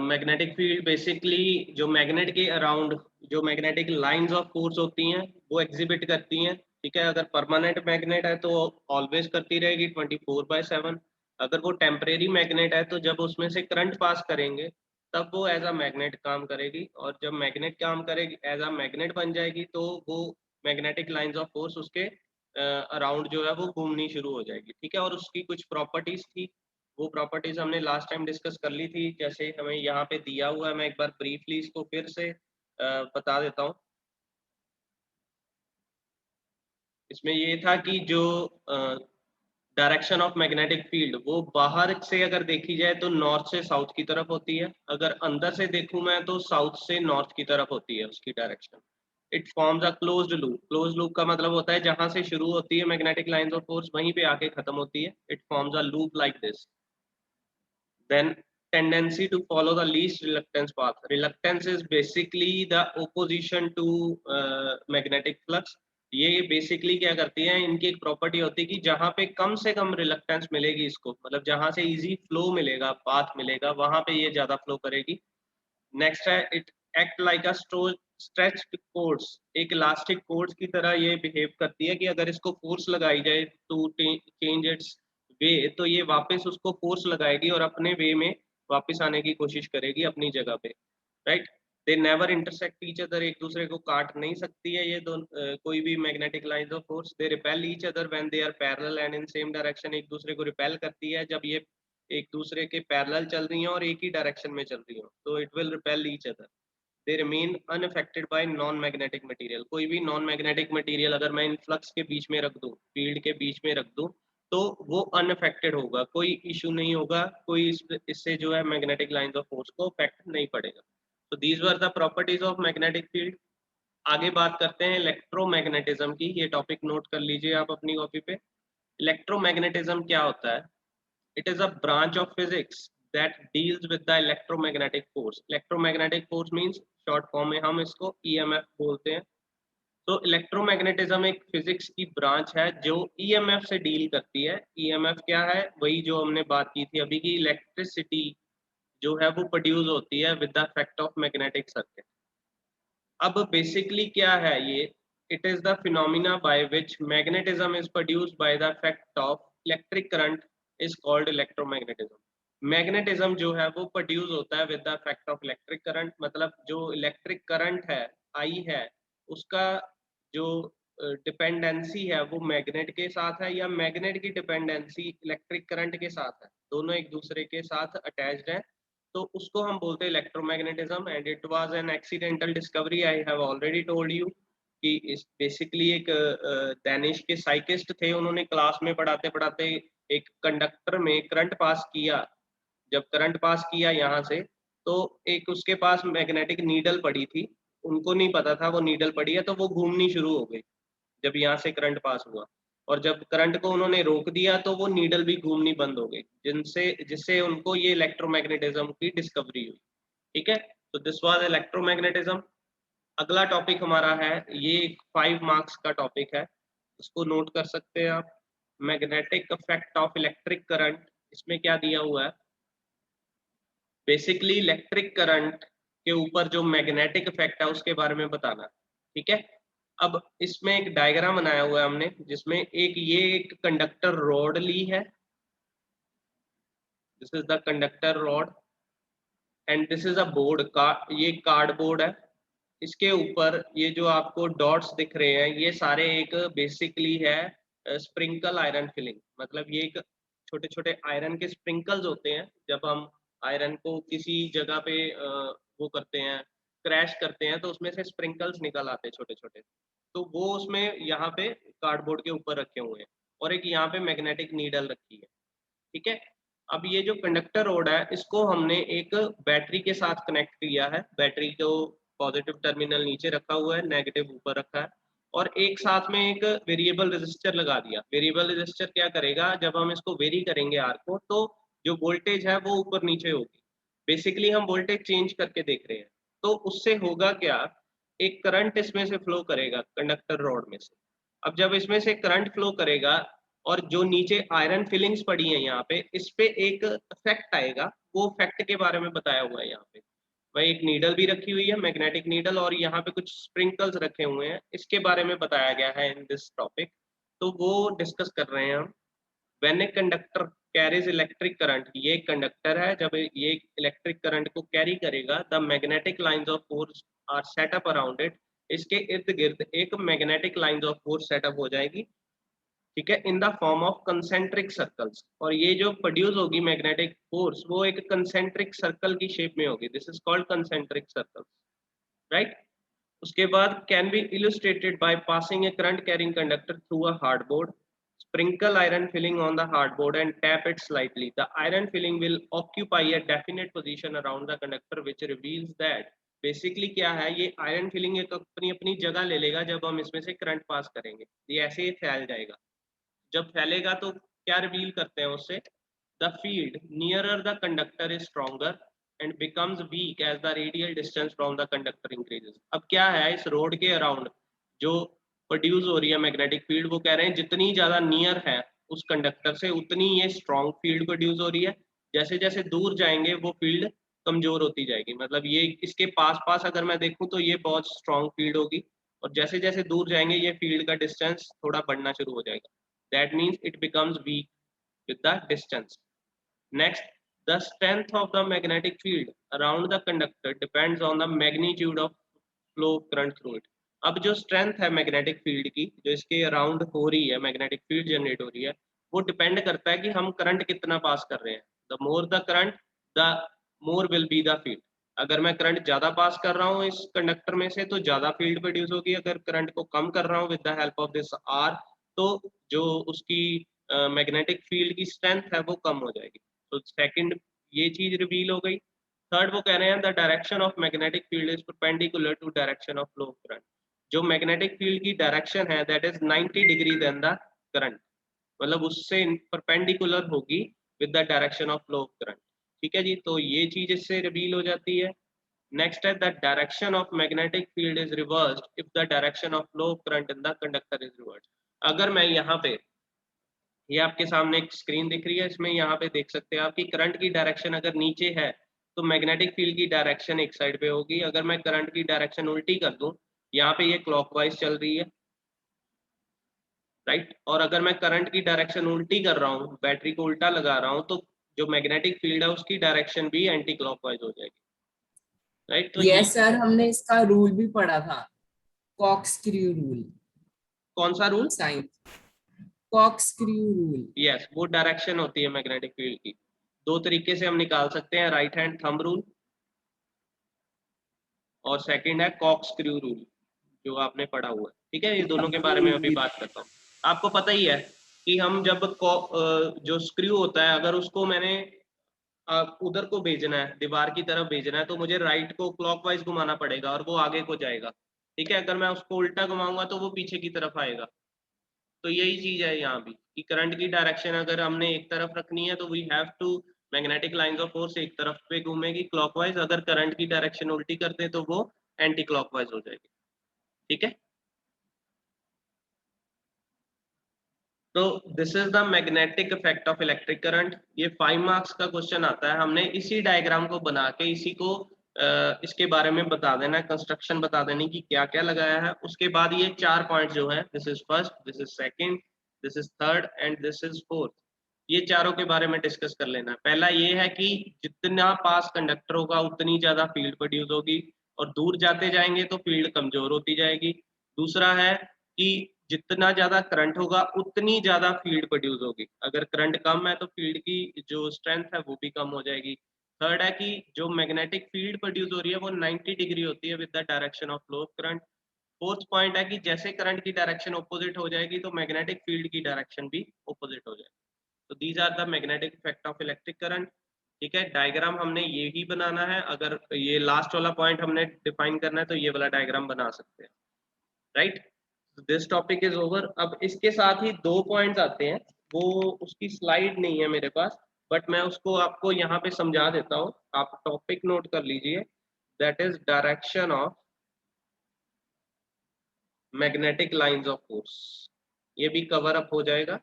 Magnetic field basically जो magnet के around जो मैग्नेटिक लाइंस ऑफ फोर्स होती हैं वो एग्जिबिट करती हैं। ठीक है, अगर परमानेंट मैग्नेट है तो ऑलवेज करती रहेगी 24/7। अगर वो टेम्परेरी मैग्नेट है तो जब उसमें से करंट पास करेंगे तब वो एज अ मैग्नेट काम करेगी, और जब मैग्नेट काम करेगी एज अ मैग्नेट बन जाएगी तो वो मैग्नेटिक लाइंस ऑफ फोर्स उसके अराउंड जो है वो घूमनी शुरू हो जाएगी। ठीक है, और उसकी कुछ प्रॉपर्टीज थी, वो प्रॉपर्टीज हमने लास्ट टाइम डिस्कस कर ली थी। जैसे हमें यहाँ पे दिया हुआ है, मैं एक बार ब्रीफली इसको फिर से बता देता हूँ। इसमें ये था कि जो डायरेक्शन ऑफ मैग्नेटिक फील्ड वो बाहर से अगर देखी जाए तो नॉर्थ से साउथ की तरफ होती है, अगर अंदर से देखूं मैं तो साउथ से नॉर्थ की तरफ होती है उसकी direction. It forms a closed loop. Closed loop का मतलब होता है जहां से शुरू होती है मैग्नेटिक लाइंस ऑफ फोर्स वहीं पे आके खत्म होती है। It forms a loop like this. Then tendency to follow the least reluctance path. Reluctance is basically the opposition to magnetic flux. ये बेसिकली क्या करती है, इनकी एक प्रॉपर्टी होती है कि जहां पे कम से कम रिलक्टेंस मिलेगी इसको, मतलब जहां से इजी फ्लो मिलेगा, पाथ मिलेगा, वहां पे ये ज्यादा फ्लो करेगी। नेक्स्ट है it act like a stretched chords. एक इलास्टिक कोर्ड्स की तरह ये बिहेव करती है कि अगर इसको फोर्स लगाई जाए टू चेंज इट्स वे तो ये वापस उसको फोर्स लगाएगी और अपने वे में वापस आने की कोशिश करेगी अपनी जगह पे। Right, they never intersect each other. एक दूसरे को काट नहीं सकती है ये दोनों कोई भी magnetic lines of force. They repel each other when they are parallel and in same direction. एक दूसरे को रिपेल करती है जब ये एक दूसरे के पैरेलल चल रही हैं और एक ही डायरेक्शन में चल रही हो, तो it will repel each other. They remain unaffected bye non magnetic material. कोई भी नॉन मैग्नेटिक मटेरियल अगर मैं इन फ्लक्स के बीच में रख दूं, फील्ड के बीच में रख दूं, तो वो अनअफेक्टेड होगा, कोई इशू नहीं होगा, कोई इससे जो है मैग्नेटिक लाइंस ऑफ फोर्स को इफेक्ट नहीं पड़ेगा। तो these were the properties of magnetic field. आगे बात करते हैं इलेक्ट्रोमैग्नेटिज्म की। ये टॉपिक नोट कर लीजिए आप अपनी कॉपी पे। इलेक्ट्रोमैग्नेटिज्म क्या होता है? It is a branch of physics that deals with the electromagnetic force. Electromagnetic force means short form में हम इसको EMF बोलते हैं। तो इलेक्ट्रोमैग्नेटिज्म एक फिजिक्स की ब्रांच है जो EMF से डील करती है। EMF क्या है? वही जो हमने बात की थी अभी की, इलेक्ट्रिसिटी जो है वो प्रोड्यूस होती है with the effect of magnetic circuit. अब बेसिकली क्या है ये? It is the phenomena by which magnetism is produced by the effect of electric current is called electromagnetism. Magnetism जो है वो प्रोड्यूस होता है with the effect of electric current. मतलब जो इलेक्ट्रिक करंट है, आई है, उसका जो डिपेंडेंसी है वो मैग्नेट के साथ है, या मैग्नेट की डिपेंडेंसी इलेक्ट्रिक करंट के साथ है, दोनों एक दूसरे के साथ अटैच्ड है, तो उसको हम बोलते हैं electromagnetism. And it was an accidental discovery, I have already told you कि इस बेसिकली एक डैनिश के साइकिस्ट थे, उन्होंने क्लास में पढ़ाते पढ़ाते एक कंडक्टर में करंट पास किया। जब करंट पास किया यहाँ से, तो एक उसके पास मैग्नेटिक नीडल पड़ी थी, उनको नहीं पता था वो नीडल पड़ी है, तो वो घूमनी शुरू हो गई जब यहाँ से करंट पास हुआ। और जब करंट को उन्होंने रोक दिया तो वो नीडल भी घूमनी बंद हो गई, जिनसे जिससे उनको ये इलेक्ट्रोमैग्नेटिज्म की डिस्कवरी हुई। ठीक है, तो दिस वाज इलेक्ट्रोमैग्नेटिज्म। अगला टॉपिक हमारा है, ये 5 मार्क्स का टॉपिक है, इसको नोट कर सकते हैं आप। Magnetic effect of electric current. इसमें क्या दिया हुआ है? बेसिकली इलेक्ट्रिक करंट के ऊपर जो मैग्नेटिक इफेक्ट है उसके बारे में बताना। ठीक है, अब इसमें एक डायग्राम बनाया हुआ है हमने, जिसमें एक कंडक्टर रॉड ली है। This is the conductor rod and this is a board का, ये कार्डबोर्ड है। इसके ऊपर ये जो आपको डॉट्स दिख रहे हैं ये सारे एक बेसिकली है स्प्रिंकल आयरन फिलिंग। मतलब ये एक छोटे छोटे आयरन के स्प्रिंकल्स होते हैं। जब हम आयरन को किसी जगह पे वो करते हैं, क्रैश करते हैं, तो उसमें से स्प्रिंकल्स निकल आते हैं छोटे छोटे, तो वो उसमें यहाँ पे कार्डबोर्ड के ऊपर रखे हुए हैं, और एक यहाँ पे मैग्नेटिक नीडल रखी है। ठीक है, अब ये जो कंडक्टर रोड है इसको हमने एक बैटरी के साथ कनेक्ट किया है। बैटरी को पॉजिटिव टर्मिनल नीचे रखा हुआ है, नेगेटिव ऊपर रखा है, और एक साथ में एक वेरिएबल रेजिस्टर लगा दिया। वेरिएबल रेजिस्टर क्या करेगा? जब हम इसको वेरी करेंगे आर को, तो जो वोल्टेज है वो ऊपर नीचे होगी। बेसिकली हम वोल्टेज चेंज करके देख रहे हैं। तो उससे होगा क्या? एक करंट इसमें से फ्लो करेगा कंडक्टर रॉड में से। अब जब इसमें से करंट फ्लो करेगा, और जो नीचे आयरन फिलिंग्स पड़ी हैं यहाँ पे, इस पे एक इफेक्ट आएगा, वो इफेक्ट के बारे में बताया हुआ है यहाँ पे। वही एक नीडल भी रखी हुई है, मैग्नेटिक नीडल, और यहाँ पे कुछ स्प्रिंकल्स रखे हुए हैं, इसके बारे में बताया गया है इन दिस टॉपिक, तो वो डिस्कस कर रहे हैं हम। When a conductor carries electric current, ये कंडक्टर है, जब ये इलेक्ट्रिक करंट को कैरी करेगा, the magnetic lines of force are set up around it, इसके इर्द गिर्द एक magnetic lines of force setup हो जाएगी, ठीक है, in the form of concentric circles. और ये जो प्रोड्यूस होगी मैग्नेटिक फोर्स, वो एक कंसेंट्रिक सर्कल की शेप में होगी, this is called concentric circles, right. उसके बाद can be illustrated by passing A current carrying conductor through a hardboard, sprinkle iron filling on the hardboard and tap it slightly, the iron filling will occupy a definite position around the conductor which reveals that basically क्या है, ये iron filling एक अपनी अपनी जगह ले लेगा जब हम इसमें से करंट पास करेंगे, ये ऐसे ही फैल जाएगा। जब फैलेगा तो क्या रिवील करते हैं उससे, the field nearer the conductor is stronger and becomes weak as the radial distance from the conductor increases. अब क्या है, इस रोड के अराउंड जो प्रोड्यूस हो रही है मैग्नेटिक फील्ड, वो कह रहे हैं जितनी ज्यादा नियर है उस कंडक्टर से, उतनी ये स्ट्रॉन्ग फील्ड प्रोड्यूस हो रही है, जैसे जैसे दूर जाएंगे वो फील्ड कमजोर होती जाएगी। मतलब ये इसके पास पास अगर मैं देखूं तो ये बहुत स्ट्रॉन्ग फील्ड होगी, और जैसे जैसे दूर जाएंगे ये फील्ड का डिस्टेंस थोड़ा बढ़ना शुरू हो जाएगा, that means it becomes weak with the distance. Next, the strength of the magnetic field around the conductor depends on the magnitude of flow current through it. अब जो स्ट्रेंथ है मैग्नेटिक फील्ड की, जो इसके अराउंड हो रही है, magnetic field generate हो रही है, वो डिपेंड करता है कि हम करंट कितना पास कर रहे हैं। The more the current, the more will be the field. अगर मैं करंट ज्यादा पास कर रहा हूँ इस कंडक्टर में से तो ज्यादा फील्ड प्रोड्यूस होगी, अगर करंट को कम कर रहा हूँ with the help of this R, तो जो उसकी मैग्नेटिक फील्ड की स्ट्रेंथ है वो कम हो जाएगी। तो सेकंड ये चीज रिवील हो गई। थर्ड वो कह रहे हैं the direction of magnetic field is perpendicular to direction of flow of current. जो मैग्नेटिक फील्ड की डायरेक्शन है that is 90 degree then the current, मतलब उससे परपेंडिकुलर होगी with the direction of flow of current, ठीक है जी। तो ये चीज इससे रिवील हो जाती है। नेक्स्ट है the direction of magnetic field is reversed if the direction of flow of current in the conductor is reversed. अगर मैं यहाँ पे, ये आपके सामने एक स्क्रीन दिख रही है, इसमें यहाँ पे देख सकते हैं आप कि करंट की डायरेक्शन अगर नीचे है तो मैग्नेटिक फील्ड की डायरेक्शन एक साइड पे होगी। अगर मैं करंट की डायरेक्शन उल्टी कर दूं, यहाँ पे ये क्लॉकवाइज चल रही है, राइट, और अगर मैं करंट की डायरेक्शन उल्टी कर रहा हूँ, बैटरी को उल्टा लगा रहा हूँ, तो जो मैग्नेटिक फील्ड है उसकी डायरेक्शन भी एंटी क्लॉकवाइज हो जाएगी, राइट। तो ये यस सर, हमने इसका रूल भी पढ़ा था, कॉक्सक्रू रूल। कौन सा rule? Science, corkscrew rule. Yes, वो डायरेक्शन होती है मैग्नेटिक फील्ड की। दो तरीके से हम निकाल सकते हैं, राइट हैंड थंब रूल और सेकंड है कॉक्सक्रू रूल, जो आपने पढ़ा हुआ है, ठीक है। ये दोनों के बारे में अभी बात करता हूँ। आपको पता ही है कि हम जब जो स्क्रू होता है, अगर उसको मैंने उधर को भेजना है, दीवार की तरफ भेजना है, तो मुझे राइट को क्लॉकवाइज घुमाना पड़ेगा और वो आगे को जाएगा, ठीक है। अगर मैं उसको उल्टा घुमाऊंगा तो वो पीछे की तरफ आएगा। तो यही चीज है यहाँ भी कि करंट की डायरेक्शन अगर हमने एक तरफ रखनी है तो we have to, magnetic lines of force एक तरफ पे घूमेगी क्लॉकवाइज, अगर करंट की डायरेक्शन उल्टी कर दे तो वो एंटी क्लॉकवाइज हो जाएगी, ठीक है। तो this is the magnetic effect of electric current. ये 5 मार्क्स का क्वेश्चन आता है, हमने इसी डायग्राम को बना के इसी को इसके बारे में बता देना है, कंस्ट्रक्शन बता देनी कि क्या क्या लगाया है। उसके बाद ये 4 पॉइंट जो है, this is first, this is second, this is third and this is fourth, ये चारों के बारे में डिस्कस कर लेना है। पहला ये है कि जितना पास कंडक्टर होगा उतनी ज्यादा फील्ड प्रोड्यूस होगी, और दूर जाते जाएंगे तो फील्ड कमजोर होती जाएगी। दूसरा है कि जितना ज्यादा करंट होगा उतनी ज्यादा फील्ड प्रोड्यूस होगी, अगर करंट कम है तो फील्ड की जो स्ट्रेंथ है वो भी कम हो जाएगी। थर्ड है कि जो मैग्नेटिक फील्ड प्रोड्यूस हो रही है वो 90 डिग्री होती है with the direction of flow of current. Fourth point है कि जैसे करंट की डायरेक्शन ऑपोजिट हो जाएगी तो मैग्नेटिक फील्ड की डायरेक्शन भी ऑपोजिट हो जाएगी। तो these are the magnetic effect of electric current, ठीक है। डायग्राम हमने ये ही बनाना है, अगर ये लास्ट वाला पॉइंट हमने डिफाइन करना है तो ये वाला डायग्राम बना सकते हैं, right. This topic is over. अब इसके साथ ही 2 पॉइंट्स आते हैं, वो उसकी स्लाइड नहीं है मेरे पास, बट मैं उसको आपको यहाँ पे समझा देता हूँ, आप टॉपिक नोट कर लीजिए। That is direction of magnetic lines of force, ये भी कवर अप हो जाएगा,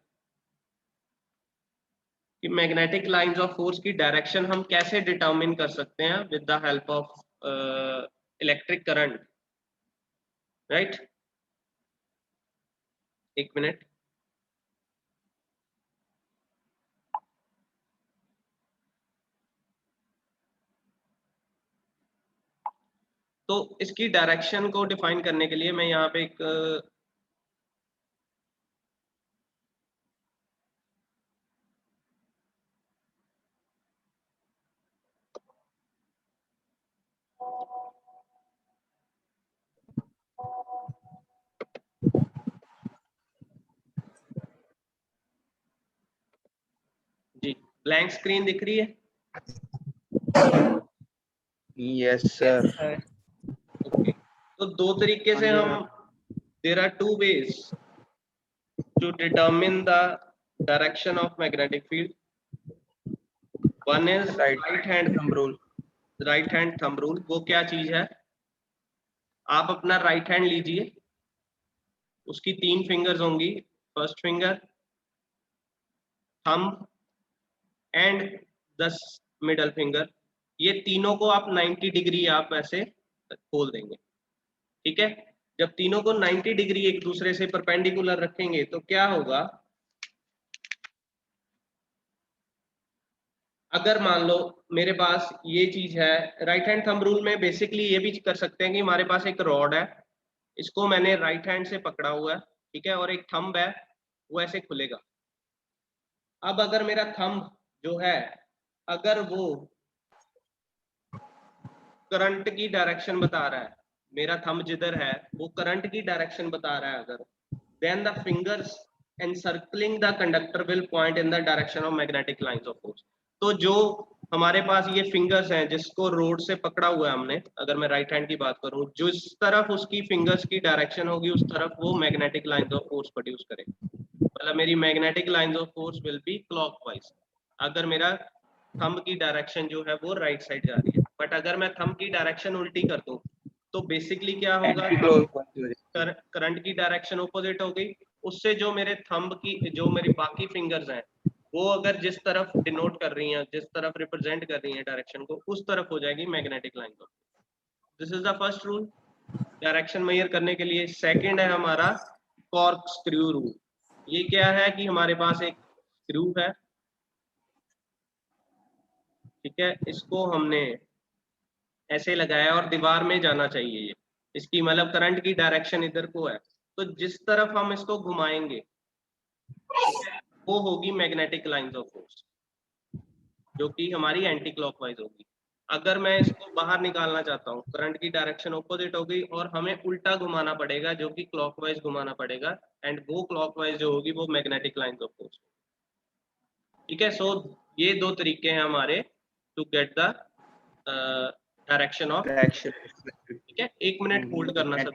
कि मैग्नेटिक लाइंस ऑफ फोर्स की डायरेक्शन हम कैसे डिटरमिन कर सकते हैं with the help of electric current, right. एक मिनट। तो इसकी डायरेक्शन को डिफाइन करने के लिए मैं यहाँ पे एक जी ब्लैंक स्क्रीन दिख रही है? Yes sir. ओके, तो दो तरीके से हम, there are two ways to determine the direction of magnetic field. One is right hand thumb rule. Right hand thumb rule वो क्या चीज है? आप अपना राइट हैंड लीजिए, उसकी 3 फिंगर्स होंगी, first finger, thumb and the middle finger. ये तीनों को आप 90 डिग्री आप ऐसे खोल देंगे, ठीक है। जब तीनों को 90 डिग्री एक दूसरे से परपेंडिकुलर रखेंगे तो क्या होगा, अगर मान लो मेरे पास ये चीज है, राइट हैंड थंब रूल में बेसिकली ये भी कर सकते हैं कि हमारे पास एक रॉड है, इसको मैंने राइट हैंड से पकड़ा हुआ है, ठीक है, और एक थंब है वो ऐसे खुलेगा। अब अगर मेरा थंब जो है, अगर वो करंट की डायरेक्शन बता रहा है, मेरा थंब जिधर है वो करंट की डायरेक्शन बता रहा है, अगर then the fingers encircling the conductor will point in the direction of magnetic lines of force। तो जो हमारे पास ये फिंगर्स हैं जिसको रोड से पकड़ा हुआ है हमने, अगर मैं राइट हैंड की बात करूं, जिस तरफ उसकी फिंगर्स की डायरेक्शन होगी उस तरफ वो magnetic lines of force produce करेगा। मतलब मेरी magnetic lines of force will be clockwise, अगर मेरा थंब की डायरेक्शन जो है वो राइट साइड जा रही है। बट अगर मैं थंब की डायरेक्शन उल्टी कर दूं तो बेसिकली क्या होगा, करंट की डायरेक्शन ऑपोजिट हो गई, उससे जो मेरे थंब की, जो मेरी बाकी फिंगर्स हैं वो अगर जिस तरफ डिनोट कर रही हैं, जिस तरफ रिप्रेजेंट कर रही हैं डायरेक्शन को, उस तरफ हो जाएगी magnetic line of. This is the first rule direction measure करने के लिए। सेकंड है हमारा कॉर्क स्क्रू रूल। ये क्या है कि हमारे पास एक स्क्रू है, ठीक है, इसको हमने ऐसे लगाया और दीवार में जाना चाहिए ये, इसकी मतलब करंट की डायरेक्शन इधर को है, तो जिस तरफ हम इसको घुमाएंगे वो होगी मैग्नेटिक लाइंस ऑफ फोर्स, जो कि हमारी एंटी क्लॉकवाइज होगी। अगर मैं इसको बाहर निकालना चाहता हूँ, करंट की डायरेक्शन ऑपोजिट हो गई और हमें उल्टा घुमाना पड़ेगा, जो कि क्लॉकवाइज घुमाना पड़ेगा, एंड वो क्लॉकवाइज जो होगी वो मैग्नेटिक लाइंस ऑफ फोर्स, ठीक है। सो ये दो तरीके हैं हमारे to get the direction of, ठीक है। 1 मिनट होल्ड करना सब।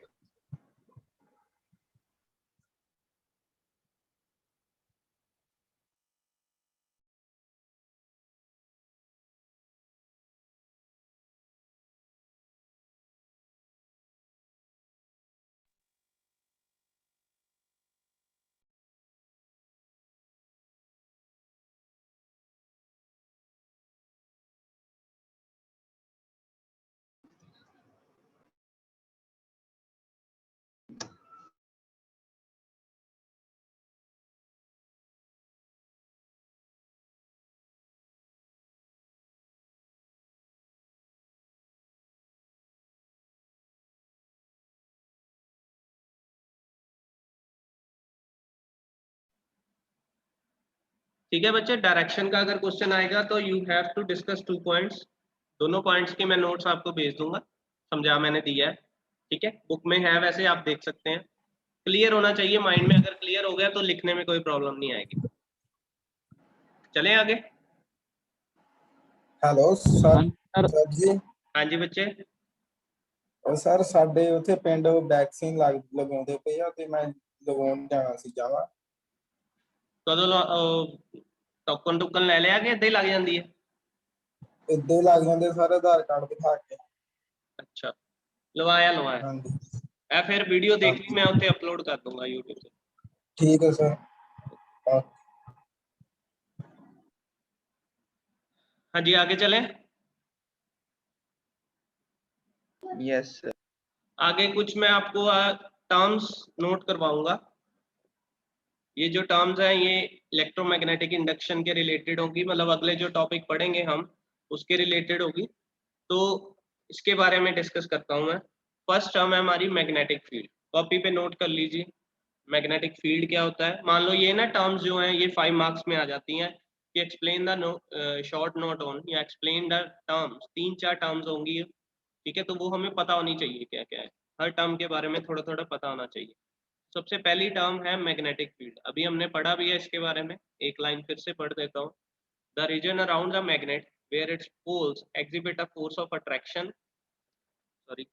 ठीक है बच्चे, डायरेक्शन का अगर क्वेश्चन आएगा तो you have to discuss 2 points. दोनों पॉइंट्स के मैं नोट्स आपको भेज दूंगा, समझा मैंने दिया है, ठीक है, बुक में है, वैसे आप देख सकते हैं। क्लियर होना चाहिए माइंड में, अगर क्लियर हो गया तो लिखने में कोई प्रॉब्लम नहीं आएगी। चलें आगे। हेलो सर जी। हाँ जी बच्चे। सर ਸਾਡੇ ਉੱਥੇ ਪਿੰਡ ਵੈਕਸੀਨ ਲਗਾਉਂਦੇ ਪਏ ਆ ਤੇ ਮੈਂ ਲਗਾਉਣ ਜਾਣਾ ਸੀ ਜਾਵਾ। ਕਦੋਂ ਟੋਕਨ ਟੁਕਨ ਲੈ ਲਿਆ ਕਿ ਇੱਦਾਂ ਹੀ ਲੱਗ ਜਾਂਦੀ ਹੈ? ਇੱਦਾਂ ਹੀ ਲੱਗ ਜਾਂਦੇ ਸਰ, ਆਧਾਰ ਕਾਰਡ ਦਿਖਾ ਕੇ। अच्छा ਲਵਾਇਆ ਲਵਾਇਆ। ਹਾਂਜੀ ਇਹ ਫਿਰ ਵੀਡੀਓ ਦੇਖ ਲਈ, ਮੈਂ ਉੱਤੇ ਅਪਲੋਡ ਕਰ ਦੂੰਗਾ YouTube ਤੇ। ਠੀਕ ਹੈ ਸਰ। हाँ जी, आगे चलें। Yes, sir. आगे कुछ मैं आपको टर्म्स नोट करवाऊंगा। ये जो टर्म्स हैं ये इलेक्ट्रोमैग्नेटिक इंडक्शन के रिलेटेड होगी, मतलब अगले जो टॉपिक पढ़ेंगे हम उसके रिलेटेड होगी। तो इसके बारे में डिस्कस करता हूं मैं। फर्स्ट टर्म है हमारी मैग्नेटिक फील्ड, कॉपी पे नोट कर लीजिए। मैग्नेटिक फील्ड क्या होता है? मान लो ये ना टर्म्स जो हैं ये 5 मार्क्स में आ जाती हैं कि explain the short note on या एक्सप्लेन द टर्म्स, 3-4 टर्म्स होंगी, ठीक है? तो वो हमें पता होनी चाहिए क्या क्या है, हर टर्म के बारे में थोड़ा थोड़ा पता होना चाहिए। सबसे पहली टर्म है मैग्नेटिक फील्ड, अभी हमने पढ़ा भी है इसके बारे में, एक लाइन फिर से पढ़ देता हूँ। The region around the magnet where its poles exhibit a force of attraction, sorry,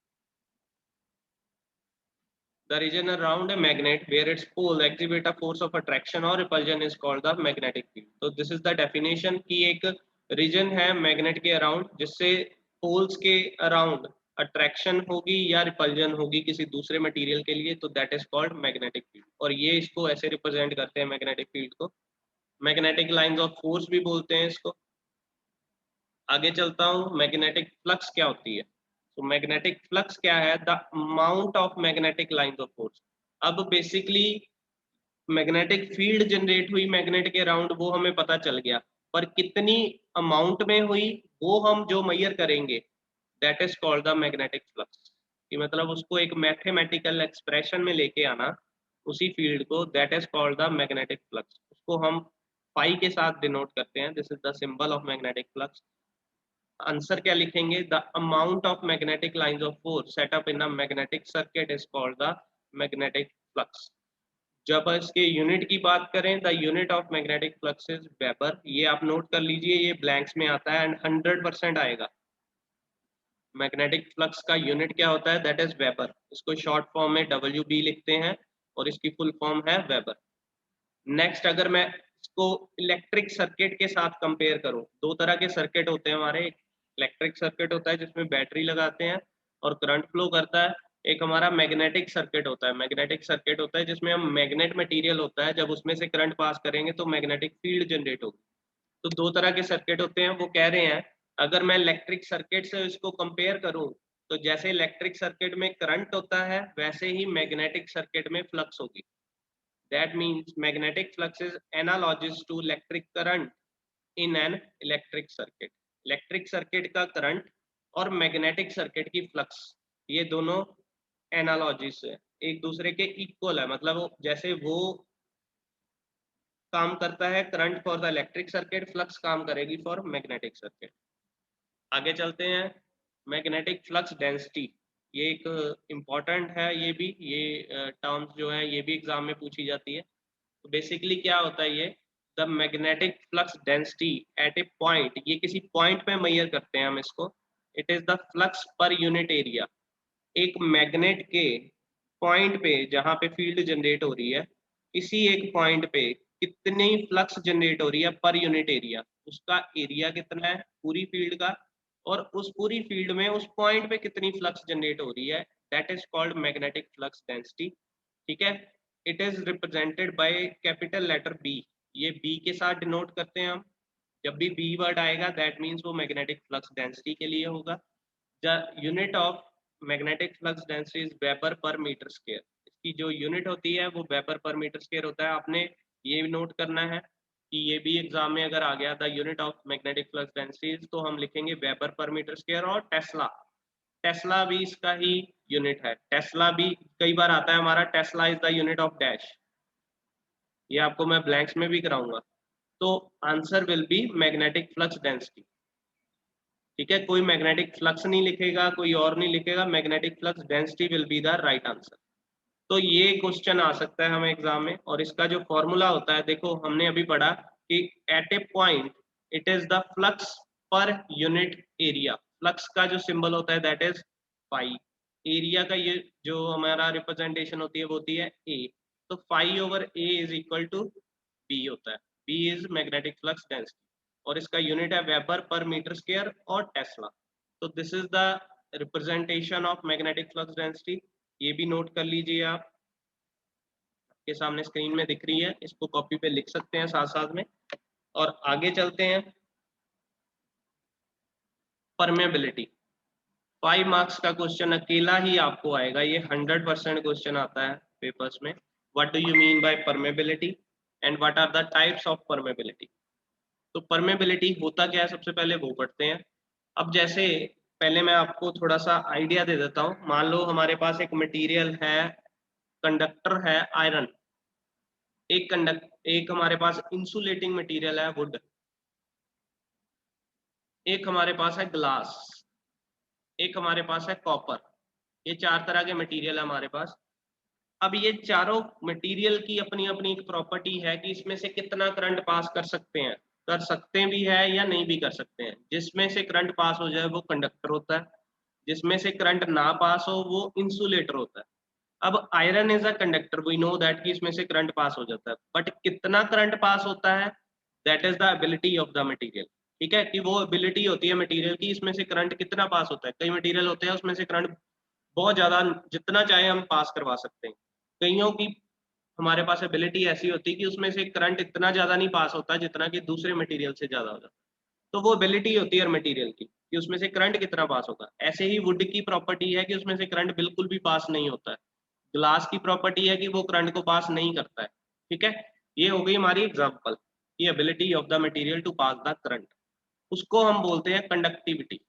the region around a magnet where its pole exhibit a force of attraction or repulsion is called the magnetic field. तो this is the definition कि एक reason है magnet के around जिससे poles के around attraction होगी या repulsion होगी किसी दूसरे मटेरियल के लिए, तो that is called magnetic field. और ये इसको ऐसे रिप्रेजेंट करते हैं मैग्नेटिक फील्ड को, मैग्नेटिक लाइंस ऑफ फोर्स भी बोलते हैं इसको। आगे चलता हूँ, मैग्नेटिक फ्लक्स क्या होती है? तो मैग्नेटिक फ्लक्स क्या है? The amount of magnetic lines of force. अब बेसिकली मैग्नेटिक फील्ड जनरेट हुई मैग्नेट के अराउंड वो हमें पता चल गया, पर कितनी अमाउंट में हुई वो हम जो मेजर करेंगे that is called the magnetic flux. कि मतलब उसको एक मैथमेटिकल एक्सप्रेशन में लेके आना उसी फील्ड को, that is called the magnetic flux. उसको हम फाई के साथ डिनोट करते हैं, this is the symbol of magnetic flux. Answer क्या लिखेंगे? The amount of magnetic lines of force set up in a magnetic circuit is called the magnetic flux. जब इसके यूनिट की बात करें, the unit of magnetic flux is weber. ये आप note कर लीजिए, ये ब्लैंक्स में आता है एंड 100% आएगा। मैग्नेटिक फ्लक्स का यूनिट क्या होता है? That is weber. इसको शॉर्ट फॉर्म में WB लिखते हैं और इसकी फुल फॉर्म है वेबर। नेक्स्ट, अगर मैं इसको इलेक्ट्रिक सर्किट के साथ कंपेयर करूं, दो तरह के सर्किट होते हैं हमारे। इलेक्ट्रिक सर्किट होता है जिसमें बैटरी लगाते हैं और करंट फ्लो करता है। एक हमारा मैग्नेटिक सर्किट होता है, मैग्नेटिक सर्किट होता है जिसमें हम मैग्नेट मटेरियल होता है, जब उसमें से करंट पास करेंगे तो मैग्नेटिक फील्ड जनरेट होगी। तो दो तरह के सर्किट होते हैं। वो कह रहे हैं अगर मैं इलेक्ट्रिक सर्किट से इसको कंपेयर करूं तो जैसे इलेक्ट्रिक सर्किट में करंट होता है वैसे ही मैग्नेटिक सर्किट में फ्लक्स होगी। That means magnetic flux is analogous to electric current in an electric circuit. Electric circuit का करंट और मैग्नेटिक सर्किट की फ्लक्स, ये दोनों एनालॉजीज है, एक दूसरे के इक्वल है। मतलब जैसे वो काम करता है current for the electric circuit, flux काम करेगी फॉर मैग्नेटिक सर्किट। आगे चलते हैं, मैग्नेटिक फ्लक्स डेंसिटी, ये एक इम्पॉर्टेंट है। ये भी, ये टर्म्स जो है ये भी एग्जाम में पूछी जाती है। तो बेसिकली क्या होता है ये? The magnetic flux density at a point, ये किसी पॉइंट पे मेजर करते हैं हम इसको। It is the flux per unit area. एक मैग्नेट के पॉइंट पे जहां पे फील्ड जनरेट हो रही है, इसी एक पॉइंट पे कितनी फ्लक्स जनरेट हो रही है पर यूनिट एरिया, उसका एरिया कितना है पूरी फील्ड का, और उस पूरी फील्ड में उस पॉइंट पे कितनी फ्लक्स जनरेट हो रही है, that is called magnetic flux density. ठीक है, it is represented by capital letter B. ये बी के साथ डिनोट करते हैं हम। जब भी बी वर्ड आएगा दैट मीन्स वो मैग्नेटिक फ्लक्स डेंसिटी के लिए होगा। The unit of magnetic flux density is weber per metre square. इसकी जो यूनिट होती है वो वेबर पर मीटर स्क्वायर होता है। आपने ये नोट करना है कि ये भी एग्जाम में अगर आ गया the unit of magnetic flux density तो हम लिखेंगे वेबर पर मीटर स्क्वायर। और टेस्ला, टेस्ला भी इसका ही यूनिट है। टेस्ला भी कई बार आता है हमारा, Tesla is the unit of dash, ये आपको मैं ब्लैंक्स में भी कराऊंगा। तो answer will B magnetic flux density. ठीक है, कोई मैग्नेटिक फ्लक्स नहीं लिखेगा, कोई और नहीं लिखेगा, magnetic flux density will be the right answer. तो ये क्वेश्चन आ सकता है हमें एग्जाम में। और इसका जो फॉर्मूला होता है, देखो हमने अभी पढ़ा कि at a point it is the flux per unit area. Flux का जो सिंबल होता है दैट इज फाई। एरिया का ये जो हमारा रिप्रेजेंटेशन होती है वो होती है ए। तो phi over A is equal to B होता है। B is magnetic flux density और इसका यूनिट है वेबर पर मीटर स्क्वायर और टेस्ला। तो this is the representation of magnetic flux density. ये भी नोट कर लीजिए, आप के सामने स्क्रीन में दिख रही है, इसको कॉपी पे लिख सकते हैं साथ साथ में। और आगे चलते हैं, परमेबिलिटी 5 मार्क्स का क्वेश्चन अकेला ही आपको आएगा, ये 100% क्वेश्चन आता है पेपर्स में। What do you mean by permeability and what are the types of permeability. तो परमेबिलिटी होता क्या है, सबसे पहले वो पढ़ते हैं। अब जैसे पहले मैं आपको थोड़ा सा आइडिया दे देता हूँ। मान लो हमारे पास एक मटेरियल है, कंडक्टर है आयरन, एक हमारे पास इंसुलेटिंग मटेरियल है वुड, एक हमारे पास है ग्लास, एक हमारे पास है कॉपर। ये 4 तरह के मटेरियल है हमारे पास। अब ये चारों मटेरियल की अपनी अपनी एक प्रॉपर्टी है कि इसमें से कितना करंट पास कर सकते भी है या नहीं भी कर सकते हैं। जिसमें से करंट पास हो जाए वो कंडक्टर होता है, जिसमें से करंट ना पास हो वो इंसुलेटर होता है। अब iron is a conductor, we know that कि इसमें से करंट पास हो जाता है, बट कितना करंट पास होता है that is the ability of the material. ठीक है, कि वो एबिलिटी होती है मटेरियल की, इसमें से करंट कितना पास होता है। कई मटेरियल होते हैं उसमें से करंट बहुत ज्यादा, जितना चाहे हम पास करवा सकते हैं। कईयों की हमारे पास एबिलिटी ऐसी होती है कि उसमें से करंट इतना ज्यादा नहीं पास होता जितना कि दूसरे मटेरियल से ज्यादा हो जाता है। तो वो एबिलिटी होती है मटेरियल की कि उसमें से करंट कितना पास होगा। ऐसे ही वुड की प्रॉपर्टी है कि उसमें से करंट बिल्कुल भी पास नहीं होता है। ग्लास की प्रॉपर्टी है कि वो करंट को पास नहीं करता है। ठीक है, ये हो गई हमारी एग्जांपल की ability of the material to pass the current. उसको हम बोलते हैं कंडक्टिविटी।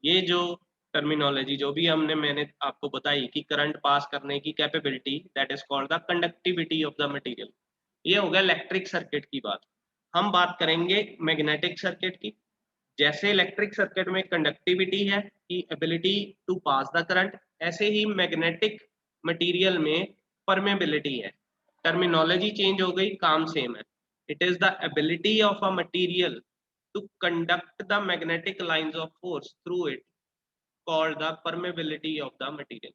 ये जो टर्मिनोलॉजी जो भी मैंने आपको बताई कि करंट पास करने की capability, that is called the conductivity of the material. ये हो गया इलेक्ट्रिक सर्किट की बात। हम बात करेंगे मैग्नेटिक सर्किट की। जैसे इलेक्ट्रिक सर्किट में कंडक्टिविटी है कि ability to pass the current, ऐसे ही मैग्नेटिक मटेरियल में परमेबिलिटी है। टर्मिनोलॉजी चेंज हो गई, काम सेम है। It is the ability of a material to conduct the magnetic lines of force through it called the permeability of the material।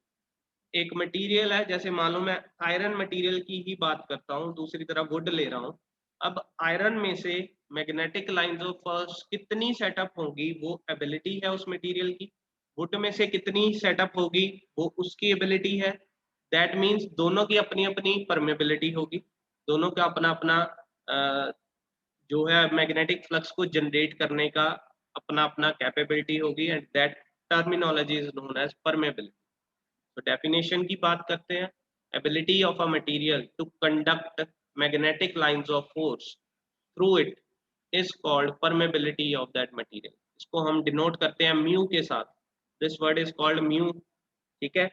एक material है, जैसे मान लो मैं आयरन मटेरियल की ही बात करता हूँ, दूसरी तरफ वुड ले रहा हूँ। अब आयरन में से मैग्नेटिक लाइंस ऑफ फोर्स कितनी सेटअप होगी वो एबिलिटी है उस मटेरियल की। वुड में से कितनी सेटअप होगी वो उसकी एबिलिटी है। दैट मीन्स दोनों की अपनी अपनी परमेबिलिटी होगी, दोनों का अपना अपना जो है मैग्नेटिक फ्लक्स को जनरेट करने का अपना अपना कैपेबिलिटी होगी, and that terminology is known as permeability. तो डेफिनेशन की बात करते हैं। Ability of a material to conduct magnetic lines of force through it is called permeability of that material. इसको हम डिनोट करते हैं म्यू के साथ। This word is called mu. ठीक है,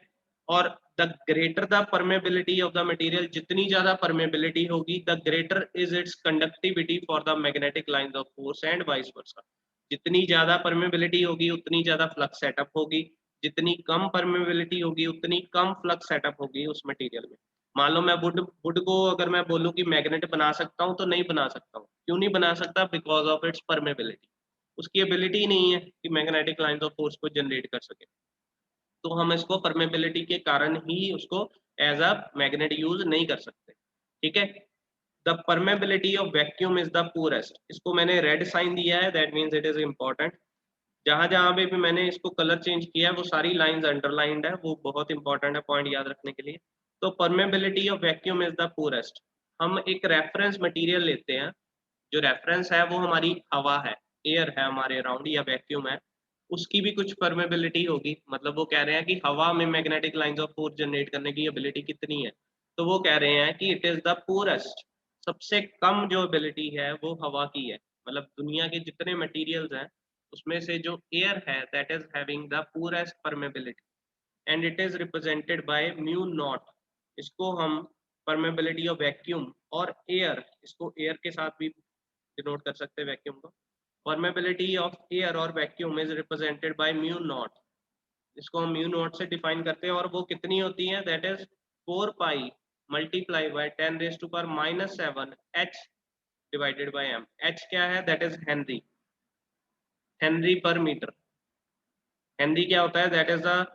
और the greater the permeability of the material, जितनी ज्यादा परमेबिलिटी होगी the greater is its conductivity for the magnetic lines of force and vice versa. जितनी ज्यादा परमेबिलिटी होगी उतनी ज्यादा फ्लक्स सेटअप होगी, जितनी कम परमेबिलिटी होगी उतनी कम फ्लक्स सेटअप होगी उस मटेरियल में। मान लो मैं वुड को अगर मैं बोलूं कि मैग्नेट बना सकता हूं तो नहीं बना सकता हूं। क्यों नहीं बना सकता? Because of its permeability. उसकी एबिलिटी नहीं है कि मैग्नेटिक लाइंस ऑफ फोर्स को जनरेट कर सके। तो हम इसको परमेबिलिटी के कारण ही उसको एज अ मैग्नेट यूज नहीं कर सकते। ठीक है, the permeability of vacuum is the poorest. इसको मैंने रेड साइन दिया है, that means it is important. जहां जहां पे भी मैंने इसको कलर चेंज किया है वो सारी लाइंस अंडरलाइंड है, वो बहुत इंपॉर्टेंट है पॉइंट याद रखने के लिए। तो permeability of vacuum is the poorest. हम एक रेफरेंस मटेरियल लेते हैं, जो रेफरेंस है वो हमारी हवा है, एयर है हमारे अराउंड या वैक्यूम है, उसकी भी कुछ परमेबिलिटी होगी। मतलब वो कह रहे हैं कि हवा में magnetic lines of force generate करने की एबिलिटी कितनी है, तो वो कह रहे हैं कि इट इज द पुअरेस्ट। सबसे कम जो एबिलिटी है वो हवा की है। मतलब दुनिया के जितने मटेरियल्स हैं उसमें से जो एयर है that is having the poorest permeability, and it is represented by mu naught. इसको हम परमेबिलिटी ऑफ वैक्यूम और एयर, इसको एयर के साथ भी डिनोट कर सकते हैं वैक्यूम को। परमेबिलिटी ऑफ एयर और vacuum is represented by mu naught. इसको हम म्यू नॉट से डिफाइन करते हैं, और वो कितनी होती है? That is 4 pi multiply by 10⁻⁻⁷ h divided by m। h क्या है? That is Henry, Henry per metre. Henry क्या होता है? दैट इज द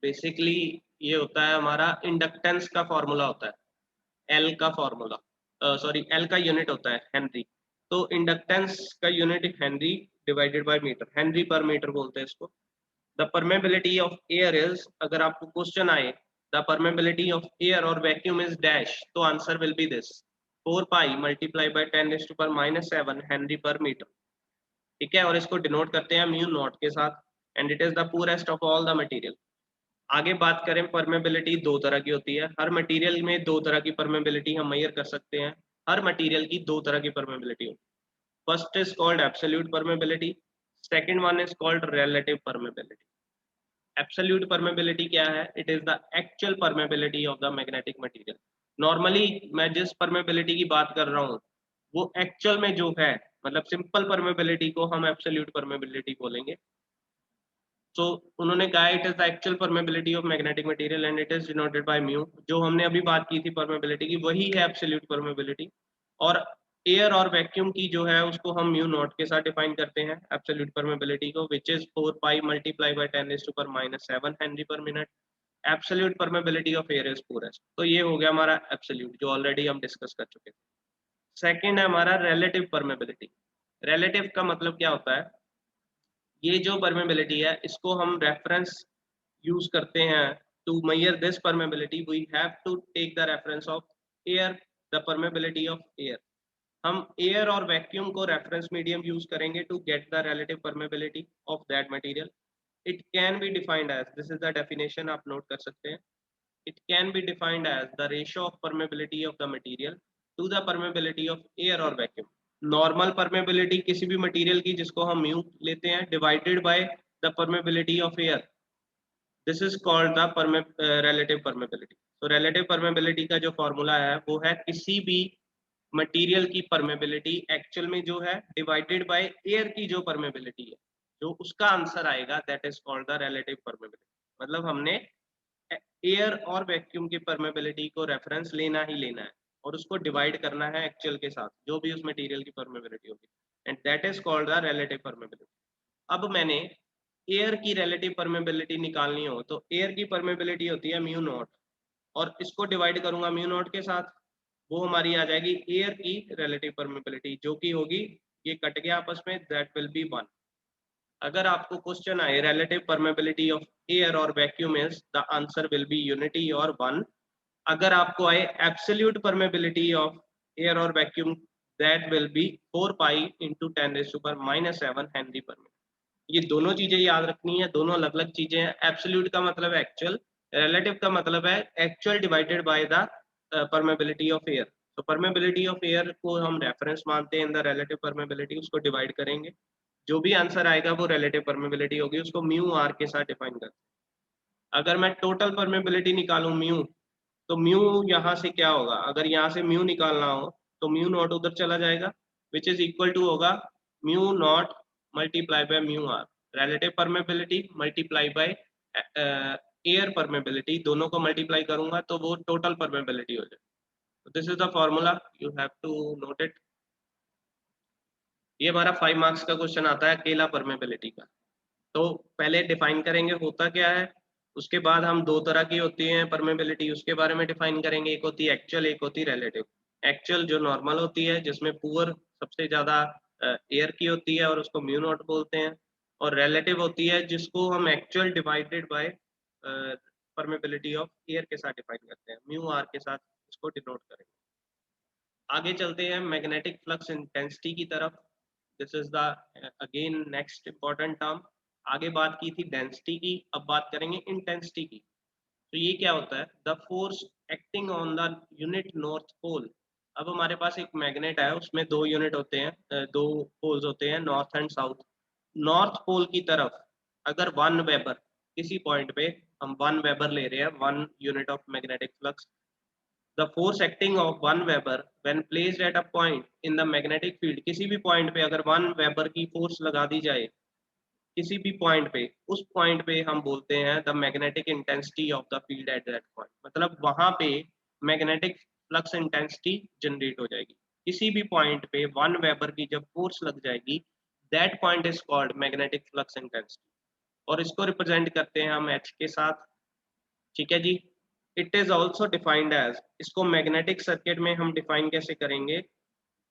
बेसिकली ये होता है हमारा इंडक्टेंस का फॉर्मूला होता है, एल का फॉर्मूला, सॉरी एल का यूनिट होता है हेनरी। तो इंडक्टेंस का unit henry divided by metre, henry per metre बोलते हैं इसको। The permeability of air is, अगर आपको क्वेश्चन आए द परमेबिलिटी ऑफ एयर और वैक्यूम इज डैश, तो answer will be this 4 pi multiply by 10⁻⁻⁷ henry per metre. ठीक है, और इसको डिनोट करते हैं म्यू नॉट के साथ, and it is the purest of all the material. आगे बात करें, परमेबिलिटी दो तरह की होती है, हर मटेरियल में दो तरह की परमेबिलिटी हम मेजर कर सकते हैं, हर मटेरियल की दो तरह की परमेबिलिटी होती है। First is called absolute permeability, second one is called relative permeability. Absolute permeability क्या है? It is the actual permeability of the magnetic material. Normally मैं जिस परमेबिलिटी की बात कर रहा हूँ वो एक्चुअल में जो है, मतलब सिंपल परमेबिलिटी को हम एब्सोल्यूट परमेबिलिटी बोलेंगे। तो उन्होंने कहा it is the actual permeability of magnetic material and it is denoted by mu. जो हमने अभी बात की थी परमेबिलिटी की, वही है एब्सोल्यूट परमेबिलिटी। और एयर और वैक्यूम की जो है उसको हम म्यू नॉट के साथ डिफाइन करते हैं एब्सोल्यूट परमेबिलिटी को, which is 4 pi multiply bye 10⁻⁻7 Henry पर minute. Absolute permeability of air is forest. तो ये हो गया हमारा एब्सोल्यूट, जो ऑलरेडी हम डिस्कस कर चुके थे। सेकेंड है हमारा रिलेटिव परमेबिलिटी। रिलेटिव का मतलब क्या होता है? ये जो परमेबिलिटी है इसको हम रेफरेंस यूज करते हैं to measure this permeability, we have to take the reference of air, the permeability of air. हम एयर और वैक्यूम को रेफरेंस मीडियम यूज करेंगे to get the relative permeability of that material. It can be defined as, this is the definition, आप note कर सकते हैं। It can be defined as the ratio of permeability of the material to the permeability of air और vacuum. Normal permeability किसी भी material की जिसको हम म्यू लेते हैं divided by the permeability of air, this is called the relative permeability. तो relative permeability का जो फॉर्मूला है वो है किसी भी मटेरियल की परमेबिलिटी एक्चुअल में जो है डिवाइडेड बाय एयर की जो परमेबिलिटी है, जो उसका आंसर आएगा that is called the relative permeability. मतलब हमने एयर और वैक्यूम की परमेबिलिटी को रेफरेंस लेना ही लेना है और उसको डिवाइड करना है एक्चुअल के साथ जो भी उस मटेरियल की परमेबिलिटी होगी, and that is called the relative permeability. अब मैंने एयर की रिलेटिव परमेबिलिटी निकालनी हो तो एयर की परमेबिलिटी होती है म्यू नॉट, और इसको डिवाइड करूंगा म्यू नॉट के साथ, वो हमारी आ जाएगी एयर की रिलेटिव परमेबिलिटी, जो कि होगी, ये कट गया आपस में, दैट विल बी 1। अगर आपको क्वेश्चन आए रिलेटिव परमेबिलिटी ऑफ एयर और vacuum is, the answer will B unity और 1। अगर आपको आए एब्सोल्यूट परमेबिलिटी ऑफ एयर और vacuum, that will be 4 pi into 10⁻⁻7 Henry पर मिनट। ये दोनों चीजें याद रखनी है, दोनों अलग अलग चीजें हैं। एब्सोल्यूट का मतलब है एक्चुअल, रिलेटिव का मतलब है actual divided by the permeability of air. तो परमेबिलिटी ऑफ एयर को हम रेफरेंस मानते हैं इन द रिलेटिव परमेबिलिटी, उसको डिवाइड करेंगे, जो भी आंसर आएगा वो रिलेटिव परमेबिलिटी होगी, उसको म्यू आर के साथ डिफाइन करते हैं। अगर मैं टोटल परमेबिलिटी निकालूं म्यू, तो म्यू यहाँ से क्या होगा, अगर यहाँ से म्यू निकालना हो तो म्यू नॉट उधर चला जाएगा, विच इज इक्वल टू होगा mu naught multiply by mu R. Relative permeability multiply by air permeability, दोनों को मल्टीप्लाई करूंगा तो वो टोटल परमेबिलिटी हो जाए। This is the formula, you have to note it. ये हमारा 5 मार्क्स का क्वेश्चन आता है अकेला परमेबिलिटी का। तो पहले डिफाइन करेंगे होता क्या है, उसके बाद हम दो तरह की होती है परमेबिलिटी, उसके बारे में डिफाइन करेंगे। एक होती है एक्चुअल, एक होती है रिलेटिव। एक्चुअल जो नॉर्मल होती है, जिसमें पुअर सबसे ज्यादा एयर की होती है और उसको म्यू नॉट बोलते हैं, और रिलेटिव होती है जिसको हम actual divided by permeability of air के साथ डिफाइन करते हैं, म्यू आर के साथ उसको डिनोट करेंगे। आगे चलते हैं मैग्नेटिक फ्लक्स इंटेंसिटी की तरफ। This is the again next important term. आगे बात की थी डेंसिटी की, अब बात करेंगे इंटेंसिटी की। तो ये क्या होता है, the force acting on the unit north pole. अब हमारे पास एक मैग्नेट है, उसमें दो यूनिट होते हैं, दो पोल्स होते हैं, north and south. North pole की तरफ अगर 1 वेबर, किसी पॉइंट पे हम 1 वेबर ले रहे हैं, 1 unit of magnetic flux, the force acting of 1 Weber when placed at a point in the magnetic field, किसी भी पॉइंट पे अगर 1 वेबर की फोर्स लगा दी जाए किसी भी पॉइंट पे, उस पॉइंट पे हम बोलते हैं the magnetic intensity of the field at that point. मतलब वहां पे मैग्नेटिक फ्लक्स इंटेंसिटी जनरेट हो जाएगी। किसी भी पॉइंट पे 1 वेबर की जब फोर्स लग जाएगी, that point is called magnetic flux intensity, और इसको रिप्रेजेंट करते हैं हम H के साथ। ठीक है जी। It is also defined as, इसको मैग्नेटिक सर्किट में हम डिफाइन कैसे करेंगे,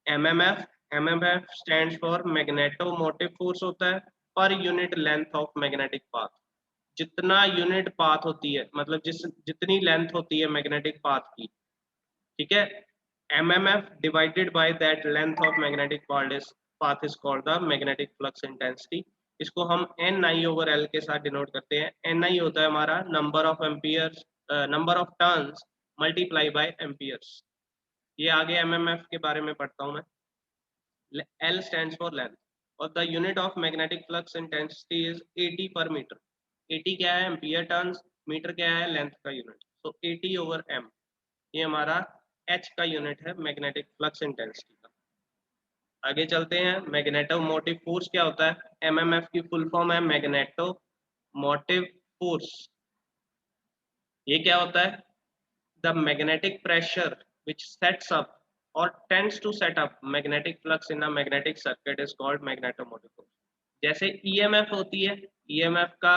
MMF। MMF stands for magnetomotive force होता है per unit length of magnetic path. जितना यूनिट पाथ होती है, मतलब जितनी लेंथ होती है मैग्नेटिक पाथ की, ठीक है, MMF divided by that length of magnetic path is path is called the magnetic flux intensity. इसको हम NI/L के साथ डिनोट करते हैं। NI होता है हमारा number of amperes, number of turns multiply by amperes. ये आगे MMF के बारे में पढ़ता हूँ मैं। L stands for length और the unit of magnetic flux intensity is AT per meter। AT क्या है? एम्पियर टर्न्स, मीटर क्या है? लेंथ का यूनिट। तो AT/m ये हमारा H का यूनिट है मैग्नेटिक फ्लक्स इंटेंसिटी का। आगे चलते हैं। मैग्नेटोमोटिव फोर्स क्या होता है? MMF की फुल फॉर्म है मैग्नेटोमोटिव फोर्स। ये क्या होता है? The magnetic pressure which sets up or tends to set up magnetic flux in a magnetic circuit is called magnetomotive force। जैसे EMF होती है, EMF का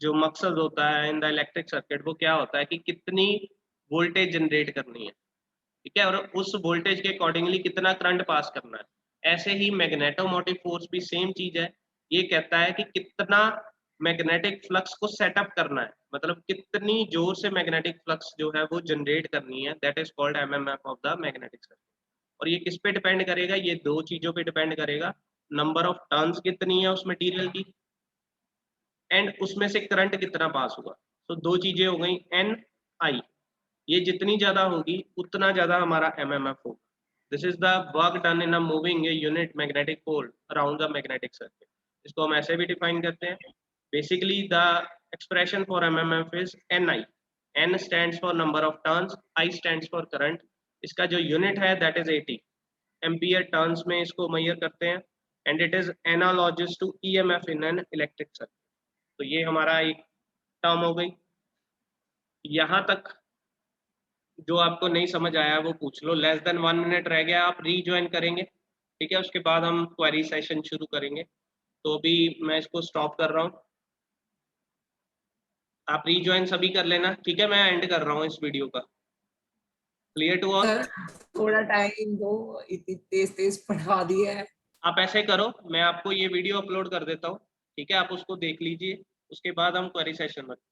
जो मकसद होता है इन द इलेक्ट्रिक सर्किट वो क्या होता है कि कितनी वोल्टेज जनरेट करनी है, ठीक है, और उस वोल्टेज के अकॉर्डिंगली कितना करंट पास करना है। ऐसे ही मैग्नेटोमोटिव फोर्स भी सेम चीज है। ये कहता है कि कितना मैग्नेटिक फ्लक्स को सेटअप करना है, मतलब कितनी जोर से मैग्नेटिक फ्लक्स जो है वो जनरेट करनी है। That is called MMF of the magnetic circuit. और ये किस पे डिपेंड करेगा? ये दो चीजों पे डिपेंड करेगा। नंबर ऑफ टर्न्स कितनी है उस मटेरियल की एंड उसमें से करंट कितना पास हुआ। तो दो चीजें हो गई NI, ये जितनी ज्यादा होगी उतना ज्यादा हमारा MMF होगा। This is the work done in a moving a unit magnetic pole around the magnetic circuit. इसको हम ऐसे भी डिफाइन करते हैं। Basically the expression for MMF is NI। N stands for number of turns, I stands for current. इसका जो unit है that is AT, ampere turns में इसको मेजर करते हैं and it is analogous to EMF in an electric circuit. तो ये हमारा एक टर्म हो गई। यहाँ तक जो आपको नहीं समझ आया वो पूछ लो। लेस देन 1 मिनट रह गया, आप रीज्वाइन करेंगे, ठीक है, उसके बाद हम क्वेरी सेशन शुरू करेंगे। तो अभी मैं इसको स्टॉप कर रहा हूँ, आप रीज्वाइन सभी कर लेना, ठीक है। मैं एंड कर रहा हूँ इस वीडियो का। Clear to all? सर थोड़ा टाइम दो, इतनी तेज तेज पढ़ा दिया है। आप ऐसे करो, मैं आपको ये वीडियो अपलोड कर देता हूँ, ठीक है, आप उसको देख लीजिए, उसके बाद हम क्वेरी सेशन रखते हैं।